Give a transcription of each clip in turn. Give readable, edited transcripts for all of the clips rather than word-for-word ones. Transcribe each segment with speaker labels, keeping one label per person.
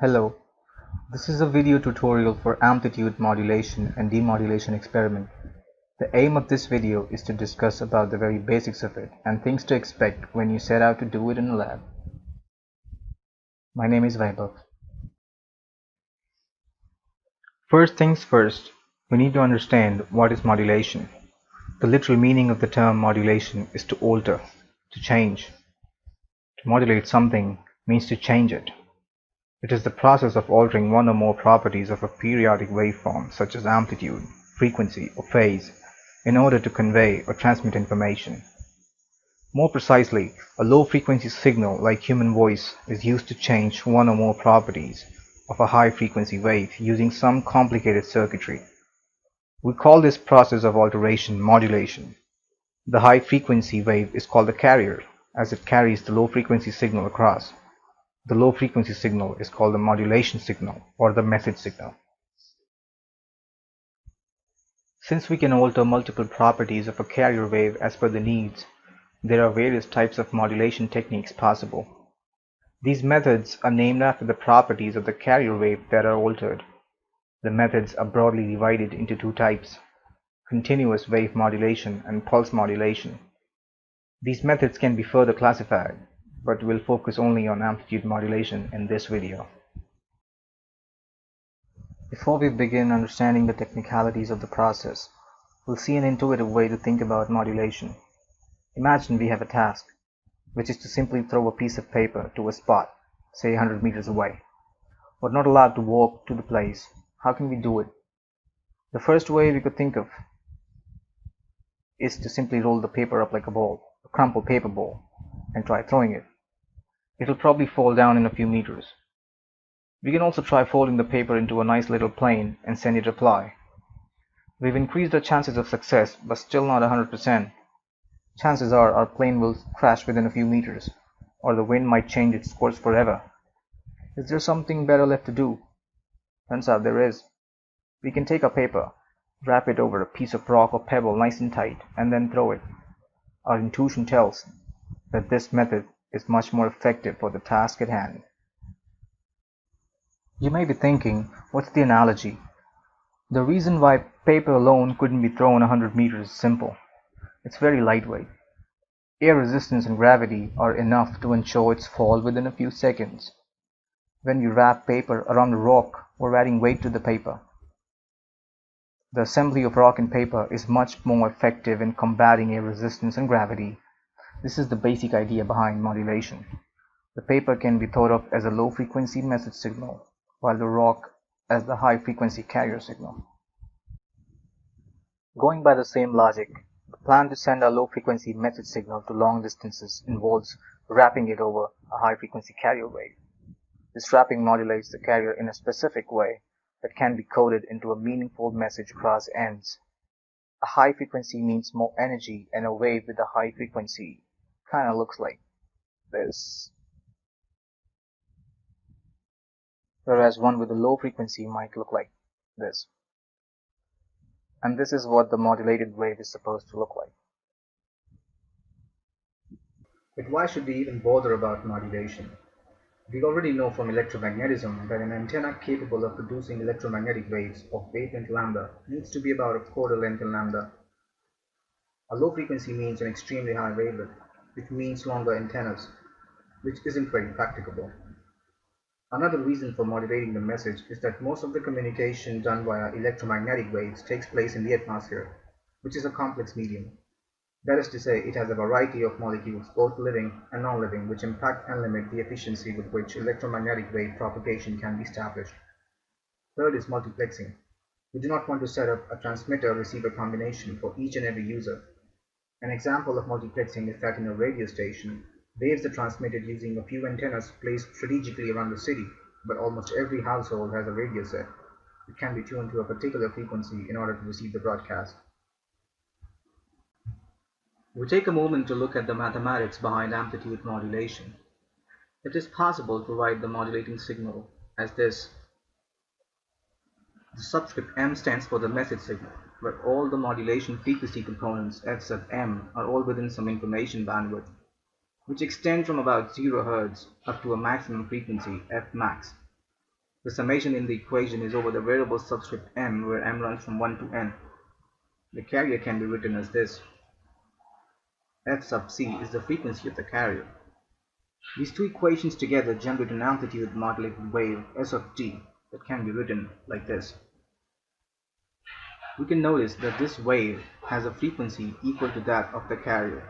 Speaker 1: Hello, this is a video tutorial for amplitude modulation and demodulation experiment. The aim of this video is to discuss about the very basics of it and things to expect when you set out to do it in a lab. My name is Vaibhav. First things first, we need to understand what is modulation. The literal meaning of the term modulation is to alter, to change. To modulate something means to change it. It is the process of altering one or more properties of a periodic waveform such as amplitude, frequency, or phase in order to convey or transmit information. More precisely, a low-frequency signal like human voice is used to change one or more properties of a high-frequency wave using some complicated circuitry. We call this process of alteration modulation. The high-frequency wave is called the carrier, as it carries the low-frequency signal across. The low-frequency signal is called the modulation signal or the message signal. Since we can alter multiple properties of a carrier wave as per the needs, there are various types of modulation techniques possible. These methods are named after the properties of the carrier wave that are altered. The methods are broadly divided into two types: continuous wave modulation and pulse modulation. These methods can be further classified, but we'll focus only on amplitude modulation in this video. Before we begin understanding the technicalities of the process, we'll see an intuitive way to think about modulation. Imagine we have a task, which is to simply throw a piece of paper to a spot, say 100 meters away. We're not allowed to walk to the place. How can we do it? The first way we could think of is to simply roll the paper up like a ball, a crumpled paper ball, and try throwing it. It'll probably fall down in a few meters. We can also try folding the paper into a nice little plane and send it a fly. We've increased our chances of success, but still not 100%. Chances are our plane will crash within a few meters, or the wind might change its course forever. Is there something better left to do? Turns out there is. We can take our paper, wrap it over a piece of rock or pebble nice and tight, and then throw it. Our intuition tells that this method is much more effective for the task at hand. You may be thinking, what's the analogy? The reason why paper alone couldn't be thrown 100 meters is simple. It's very lightweight. Air resistance and gravity are enough to ensure its fall within a few seconds. When we wrap paper around a rock, we're adding weight to the paper. The assembly of rock and paper is much more effective in combating air resistance and gravity. This is the basic idea behind modulation. The paper can be thought of as a low-frequency message signal, while the rock as the high-frequency carrier signal. Going by the same logic, the plan to send a low-frequency message signal to long distances involves wrapping it over a high-frequency carrier wave. This wrapping modulates the carrier in a specific way that can be coded into a meaningful message across ends. A high frequency means more energy, and a wave with a high frequency kind of looks like this, whereas one with a low frequency might look like this. And this is what the modulated wave is supposed to look like. But why should we even bother about modulation? We already know from electromagnetism that an antenna capable of producing electromagnetic waves of wavelength lambda needs to be about a quarter length in lambda. A low frequency means an extremely high wavelength, which means longer antennas, which isn't very practicable. Another reason for modulating the message is that most of the communication done via electromagnetic waves takes place in the atmosphere, which is a complex medium. That is to say, it has a variety of molecules, both living and non-living, which impact and limit the efficiency with which electromagnetic wave propagation can be established. Third is multiplexing. We do not want to set up a transmitter-receiver combination for each and every user. An example of multiplexing is that in a radio station, waves are transmitted using a few antennas placed strategically around the city, but almost every household has a radio set. It can be tuned to a particular frequency in order to receive the broadcast. We take a moment to look at the mathematics behind amplitude modulation. It is possible to write the modulating signal as this. The subscript m stands for the message signal, where all the modulation frequency components f sub m are all within some information bandwidth, which extend from about 0 Hz up to a maximum frequency f max. The summation in the equation is over the variable subscript m, where m runs from 1 to n. The carrier can be written as this. F sub c is the frequency of the carrier. These two equations together generate an amplitude modulated wave S of t that can be written like this. We can notice that this wave has a frequency equal to that of the carrier,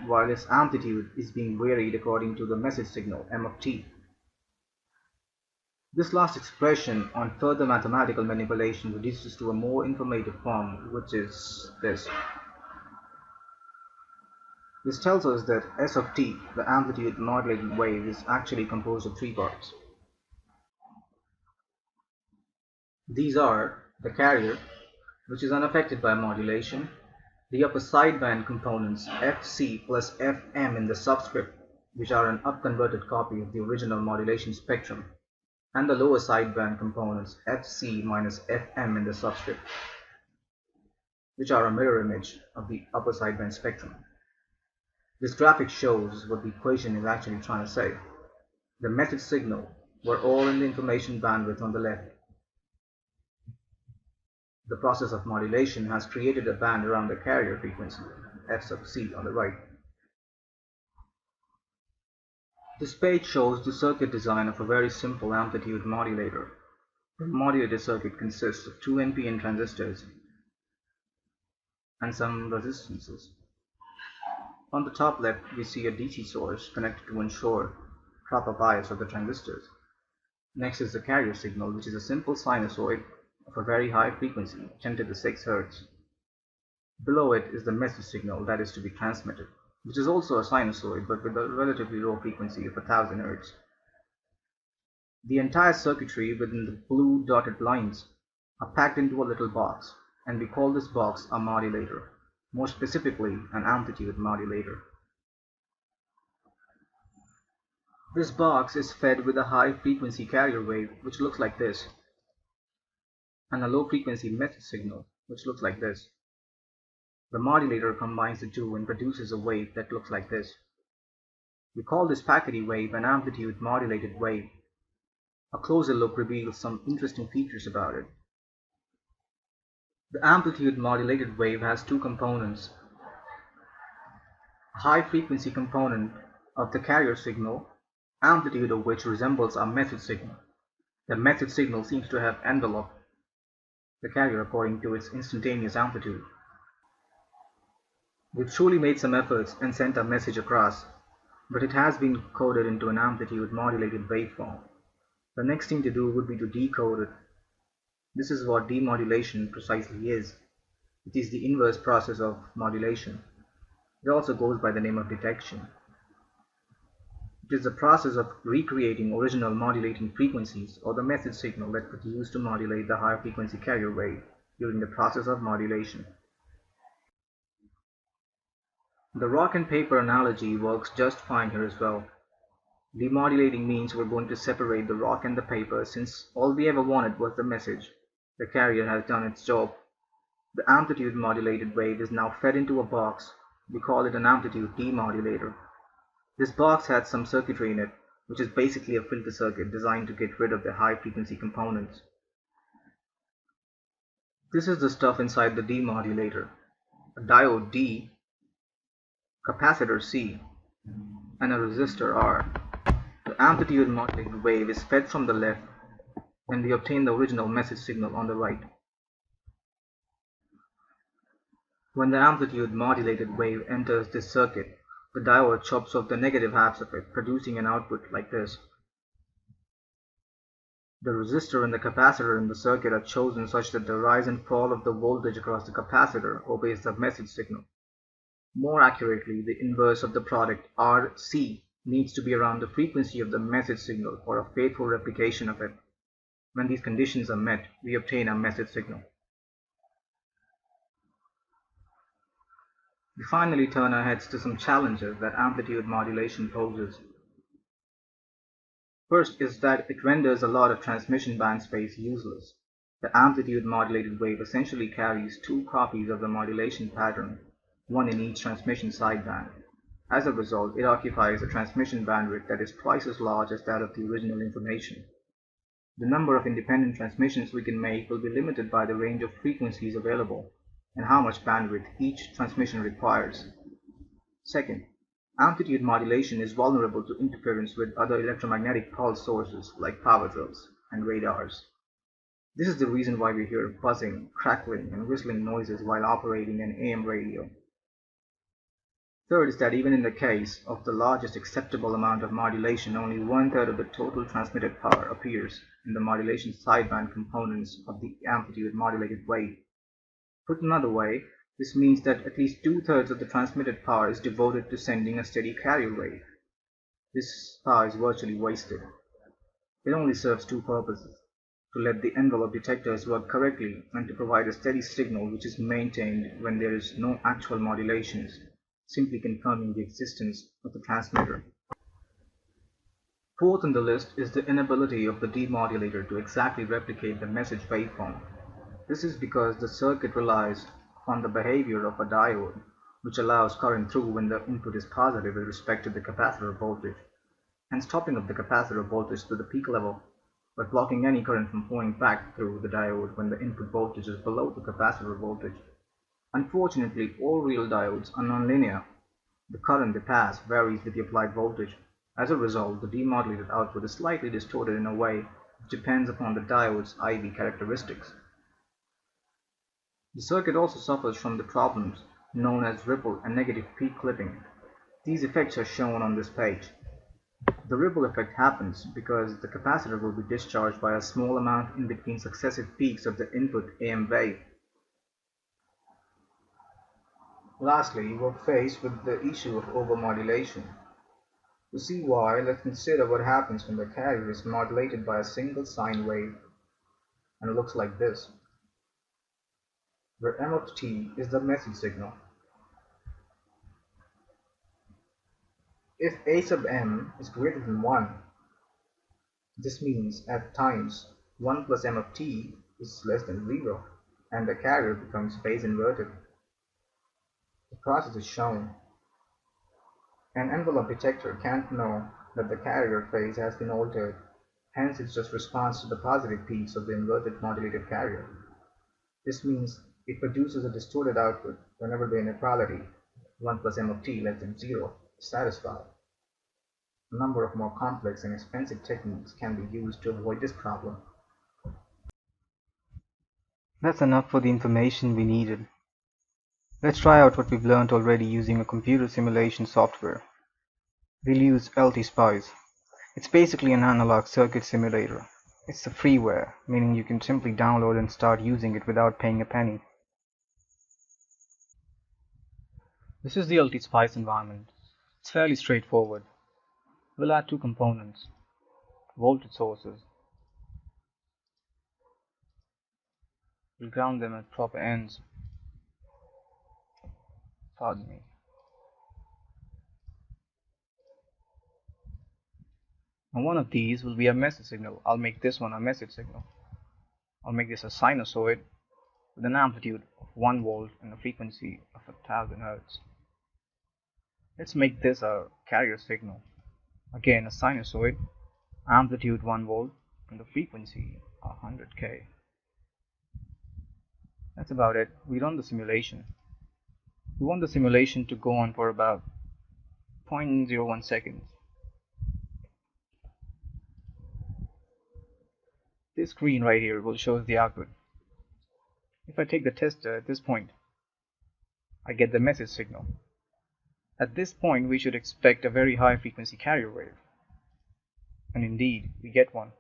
Speaker 1: while its amplitude is being varied according to the message signal m of t. This last expression on further mathematical manipulation reduces to a more informative form, which is this. This tells us that S of t, the amplitude modulated wave, is actually composed of three parts. These are the carrier, which is unaffected by modulation, the upper sideband components Fc plus Fm in the subscript, which are an upconverted copy of the original modulation spectrum, and the lower sideband components Fc minus Fm in the subscript, which are a mirror image of the upper sideband spectrum. This graphic shows what the equation is actually trying to say. The message signal were all in the information bandwidth on the left. The process of modulation has created a band around the carrier frequency, F sub c, on the right. This page shows the circuit design of a very simple amplitude modulator. The modulator circuit consists of two NPN transistors and some resistances. On the top left, we see a DC source connected to ensure proper bias of the transistors. Next is the carrier signal, which is a simple sinusoid of a very high frequency, 10 to the 6 Hz. Below it is the message signal that is to be transmitted, which is also a sinusoid but with a relatively low frequency of 1000 Hz. The entire circuitry within the blue dotted lines are packed into a little box, and we call this box a modulator, more specifically an amplitude modulator. This box is fed with a high frequency carrier wave, which looks like this, and a low frequency message signal, which looks like this. The modulator combines the two and produces a wave that looks like this. We call this packety wave an amplitude modulated wave. A closer look reveals some interesting features about it. The amplitude modulated wave has two components. A high frequency component of the carrier signal, amplitude of which resembles a message signal. The message signal seems to have enveloped the carrier according to its instantaneous amplitude. We've truly made some efforts and sent a message across, but it has been coded into an amplitude modulated waveform. The next thing to do would be to decode it. This is what demodulation precisely is. It is the inverse process of modulation. It also goes by the name of detection. It is the process of recreating original modulating frequencies or the message signal that was used to modulate the high frequency carrier wave during the process of modulation. The rock and paper analogy works just fine here as well. Demodulating means we're going to separate the rock and the paper, since all we ever wanted was the message. The carrier has done its job. The amplitude modulated wave is now fed into a box. We call it an amplitude demodulator. This box has some circuitry in it, which is basically a filter circuit designed to get rid of the high frequency components. This is the stuff inside the demodulator: a diode D, capacitor C, and a resistor R. The amplitude modulated wave is fed from the left, and we obtain the original message signal on the right. When the amplitude modulated wave enters this circuit, the diode chops off the negative halves of it, producing an output like this. The resistor and the capacitor in the circuit are chosen such that the rise and fall of the voltage across the capacitor obeys the message signal. More accurately, the inverse of the product, RC, needs to be around the frequency of the message signal for a faithful replication of it. When these conditions are met, we obtain a message signal. We finally turn our heads to some challenges that amplitude modulation poses. First is that it renders a lot of transmission band space useless. The amplitude modulated wave essentially carries two copies of the modulation pattern, one in each transmission sideband. As a result, it occupies a transmission bandwidth that is twice as large as that of the original information. The number of independent transmissions we can make will be limited by the range of frequencies available and how much bandwidth each transmission requires. Second, amplitude modulation is vulnerable to interference with other electromagnetic pulse sources like power drills and radars. This is the reason why we hear buzzing, crackling, and whistling noises while operating an AM radio. Third is that even in the case of the largest acceptable amount of modulation, only one-third of the total transmitted power appears in the modulation sideband components of the amplitude modulated wave. Put another way, this means that at least two-thirds of the transmitted power is devoted to sending a steady carrier wave. This power is virtually wasted. It only serves two purposes: to let the envelope detectors work correctly and to provide a steady signal which is maintained when there is no actual modulations, simply confirming the existence of the transmitter. Fourth on the list is the inability of the demodulator to exactly replicate the message waveform. This is because the circuit relies on the behavior of a diode, which allows current through when the input is positive with respect to the capacitor voltage, and stopping of the capacitor voltage to the peak level by blocking any current from flowing back through the diode when the input voltage is below the capacitor voltage. Unfortunately, all real diodes are nonlinear. The current they pass varies with the applied voltage. As a result, the demodulated output is slightly distorted in a way which depends upon the diode's IV characteristics. The circuit also suffers from the problems known as ripple and negative peak clipping. These effects are shown on this page. The ripple effect happens because the capacitor will be discharged by a small amount in between successive peaks of the input AM wave. Lastly, we're faced with the issue of overmodulation. To see why, let's consider what happens when the carrier is modulated by a single sine wave, and it looks like this, where M of t is the message signal. If A sub m is greater than 1, this means at times 1 plus m of t is less than 0, and the carrier becomes phase inverted. The process is shown. An envelope detector can't know that the carrier phase has been altered, hence it just responds to the positive peaks of the inverted modulated carrier. This means it produces a distorted output whenever the inequality 1 plus m of t less than 0 is satisfied. A number of more complex and expensive techniques can be used to avoid this problem.
Speaker 2: That's enough for the information we needed. Let's try out what we've learned already using a computer simulation software. We'll use LT-Spice. It's basically an analog circuit simulator. It's a freeware, meaning you can simply download and start using it without paying a penny. This is the LT-Spice environment. It's fairly straightforward. We'll add two components: voltage sources. We'll ground them at proper ends. Pardon me. And one of these will be a message signal. I'll make this one a message signal. I'll make this a sinusoid with an amplitude of 1 volt and a frequency of 1000 Hz. Let's make this a carrier signal. Again, a sinusoid, amplitude 1 volt and the frequency 100k. That's about it. We run the simulation. We want the simulation to go on for about 0.01 seconds. This screen right here will show the output. If I take the tester at this point, I get the message signal. At this point, we should expect a very high frequency carrier wave. And indeed, we get one.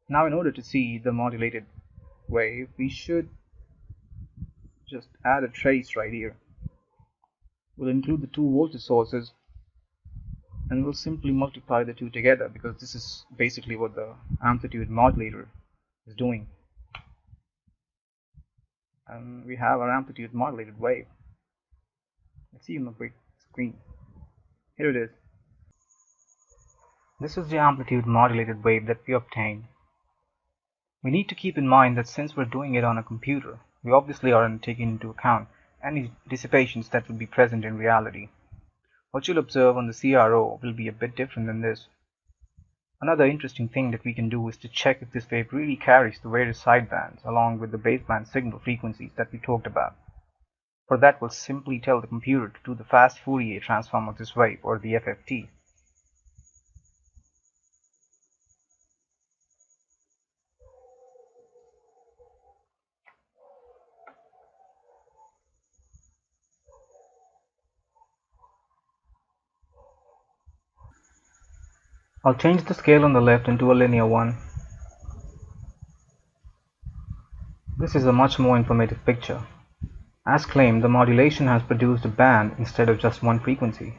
Speaker 2: Now, in order to see the modulated wave, we should just add a trace right here. We'll include the two voltage sources and we'll simply multiply the two together, because this is basically what the amplitude modulator is doing. And we have our amplitude modulated wave. Let's see on the big screen. Here it is. This is the amplitude modulated wave that we obtained. We need to keep in mind that since we're doing it on a computer, we obviously aren't taking into account any dissipations that would be present in reality. What you'll observe on the CRO will be a bit different than this. Another interesting thing that we can do is to check if this wave really carries the various sidebands along with the baseband signal frequencies that we talked about. For that, we'll simply tell the computer to do the fast Fourier transform of this wave, or the FFT.
Speaker 1: I'll change the scale on the left into a linear one. This is a much more informative picture. As claimed, the modulation has produced a band instead of just one frequency.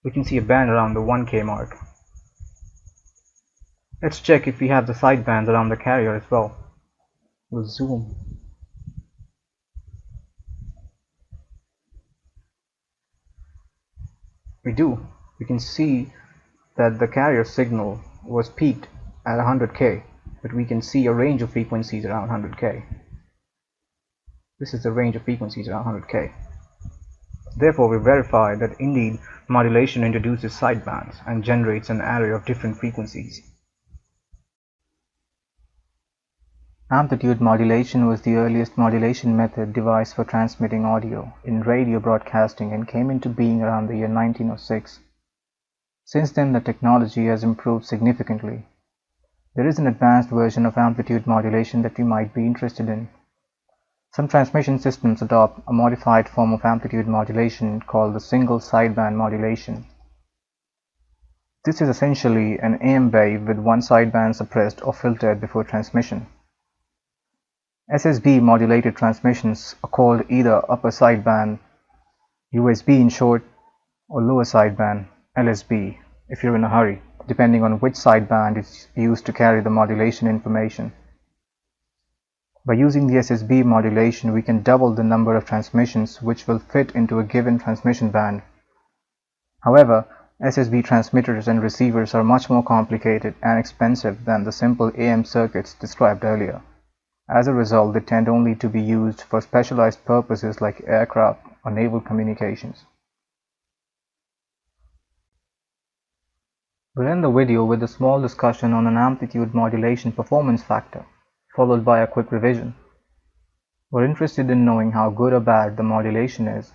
Speaker 1: We can see a band around the 1K mark. Let's check if we have the sidebands around the carrier as well. We'll zoom. We do. We can see that the carrier signal was peaked at 100K, but we can see a range of frequencies around 100K. This is the range of frequencies around 100K. Therefore, we verify that indeed modulation introduces sidebands and generates an array of different frequencies. Amplitude modulation was the earliest modulation method devised for transmitting audio in radio broadcasting and came into being around the year 1906. Since then, the technology has improved significantly. There is an advanced version of amplitude modulation that you might be interested in. Some transmission systems adopt a modified form of amplitude modulation called the single sideband modulation. This is essentially an AM wave with one sideband suppressed or filtered before transmission. SSB modulated transmissions are called either upper sideband, USB in short, or lower sideband, LSB, if you're in a hurry, depending on which sideband is used to carry the modulation information. By using the SSB modulation, we can double the number of transmissions which will fit into a given transmission band. However, SSB transmitters and receivers are much more complicated and expensive than the simple AM circuits described earlier. As a result, they tend only to be used for specialized purposes like aircraft or naval communications. We'll end the video with a small discussion on an amplitude modulation performance factor, followed by a quick revision. We're interested in knowing how good or bad the modulation is.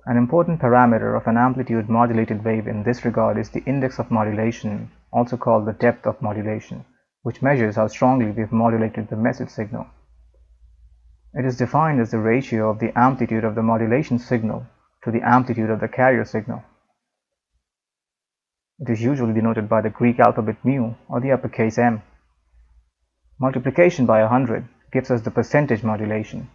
Speaker 1: An important parameter of an amplitude modulated wave in this regard is the index of modulation, also called the depth of modulation, which measures how strongly we've modulated the message signal. It is defined as the ratio of the amplitude of the modulation signal to the amplitude of the carrier signal. It is usually denoted by the Greek alphabet mu or the uppercase M. Multiplication by 100 gives us the percentage modulation.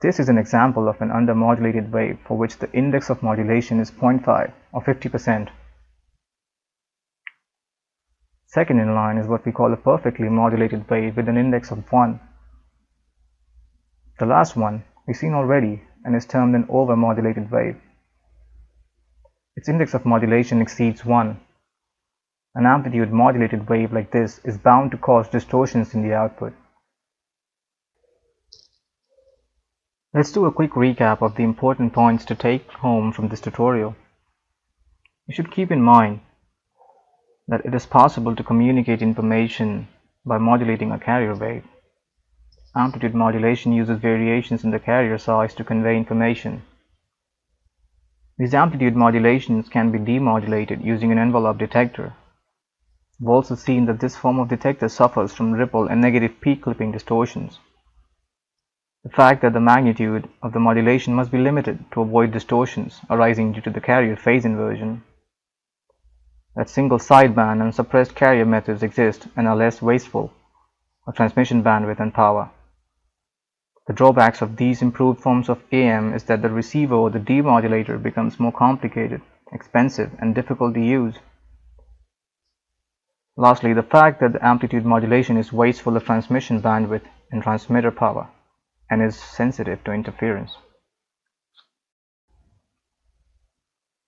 Speaker 1: This is an example of an undermodulated wave for which the index of modulation is 0.5 or 50%. Second in line is what we call a perfectly modulated wave with an index of 1. The last one we've seen already and is termed an overmodulated wave. Its index of modulation exceeds 1. An amplitude modulated wave like this is bound to cause distortions in the output. Let's do a quick recap of the important points to take home from this tutorial. You should keep in mind that it is possible to communicate information by modulating a carrier wave. Amplitude modulation uses variations in the carrier size to convey information. These amplitude modulations can be demodulated using an envelope detector. We've also seen that this form of detector suffers from ripple and negative peak clipping distortions. The fact that the magnitude of the modulation must be limited to avoid distortions arising due to the carrier phase inversion. That single sideband and suppressed carrier methods exist and are less wasteful of transmission bandwidth and power. The drawbacks of these improved forms of AM is that the receiver or the demodulator becomes more complicated, expensive, and difficult to use. Lastly, the fact that the amplitude modulation is wasteful of transmission bandwidth and transmitter power and is sensitive to interference.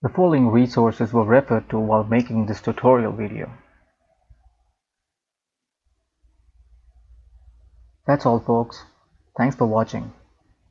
Speaker 1: The following resources were referred to while making this tutorial video. That's all folks. Thanks for watching.